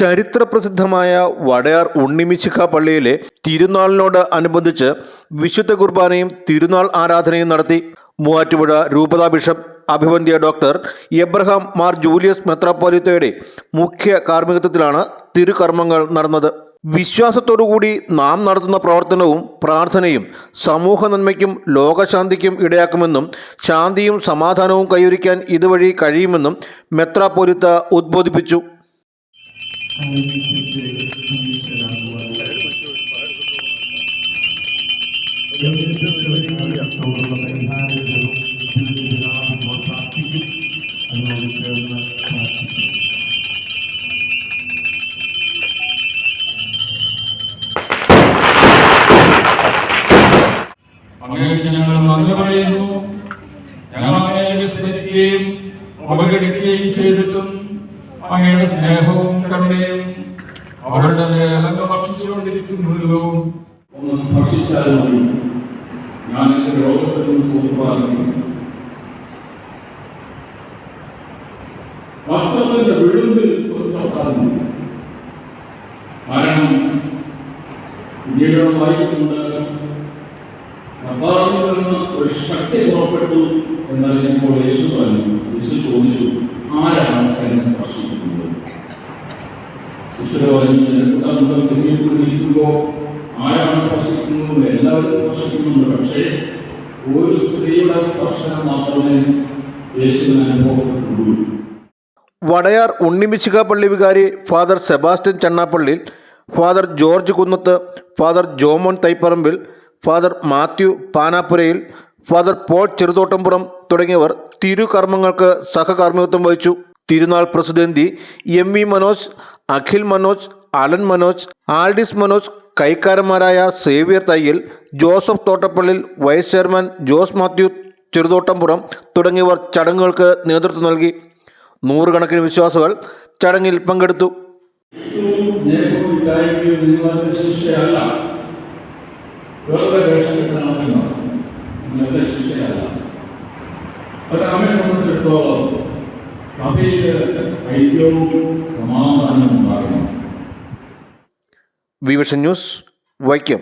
ചരിത്രപ്രസിദ്ധമായ വടയാർ ഉണ്ണിമിശിഹ പള്ളിയിലെ തിരുനാളിനോട് അനുബന്ധിച്ച് വിശുദ്ധ കുർബാനയും തിരുനാൾ ആരാധനയും നടത്തി. മൂവാറ്റുപുഴ രൂപതാ ബിഷപ്പ് അഭിവന്ദ്യ ഡോക്ടർ എബ്രഹാം മാർ ജൂലിയസ് മെത്രാപ്പോലീത്തയുടെ മുഖ്യ കാർമ്മികത്വത്തിലാണ് തിരുകർമ്മങ്ങൾ നടന്നത്. വിശ്വാസത്തോടുകൂടി നാം നടത്തുന്ന പ്രവർത്തനവും പ്രാർത്ഥനയും സമൂഹ നന്മയ്ക്കും ലോകശാന്തിക്കും ഇടയാക്കുമെന്നും ശാന്തിയും സമാധാനവും കൈവരിക്കാൻ ഇതുവഴി കഴിയുമെന്നും മെത്രാപ്പോലീത്ത ഉദ്ബോധിപ്പിച്ചു. അങ്ങേക്ക് ഞങ്ങൾ നന്ദി പറയുന്നു. ഞങ്ങൾ അങ്ങയെ വിസ്മരിക്കുകയും അവഗണിക്കുകയും ചെയ്തിട്ടും അങ്ങയുടെ സ്നേഹവും കരുണയും അവരുടെ മേലങ്ങ് ഭക്ഷിച്ചുകൊണ്ടിരിക്കുന്നുവല്ലോ. ഒന്ന് സ്പർശിച്ചാൽ മതി, ഞാൻ എന്റെ രോഗത്തിൽ നിന്ന് സുഖമാകും. വസ്ത്രത്തിന്റെ വിളുമ്പിൽ ഒരു തൊട്ടാൽ മതി. കാരണം പിന്നീട് വായിക്കുന്നത് കർത്താവിൽ നിന്ന് ഒരു ശക്തി പുറപ്പെട്ടു എന്നറിഞ്ഞപ്പോൾ യേശു ചോദിച്ചു, ആരാണ് എന്നെ സ്പർശിക്കുന്നത്? തിരിക്കുമ്പോൾ ആരാണ് സ്പർശിക്കുന്നത്? എല്ലാവരും സ്പർശിക്കുന്നുണ്ട്. പക്ഷേ ഒരു സ്ത്രീയുടെ സ്പർശനം മാത്രമേ യേശുവിന് അനുഭവപ്പെട്ടുള്ളൂ. വടയാർ ഉണ്ണിമിശിഹ പള്ളി വികാരി father Sebastian Channappally, father George Kunnath, father Jomon Thaipparambil, father Mathew Panappurayil, father Paul Cheruthottampuram തുടങ്ങിയവർ തിരുകർമ്മങ്ങൾക്ക് സഹകാർമ്മികത്വം വഹിച്ചു. തിരുനാൾ പ്രസിഡന്റി MV Manoj, Akhil Manoj, Alan Manoj, Aldis Manoj, കൈക്കാരന്മാരായ Xavier Thayyil, Joseph Thottappallil, vice chairman Jose Mathew Cheruthottampuram തുടങ്ങിയവർ ചടങ്ങുകൾക്ക് നേതൃത്വം നൽകി. നൂറുകണക്കിന് വിശ്വാസികൾ ചടങ്ങിൽ പങ്കെടുത്തു. Vision news, Vaikom.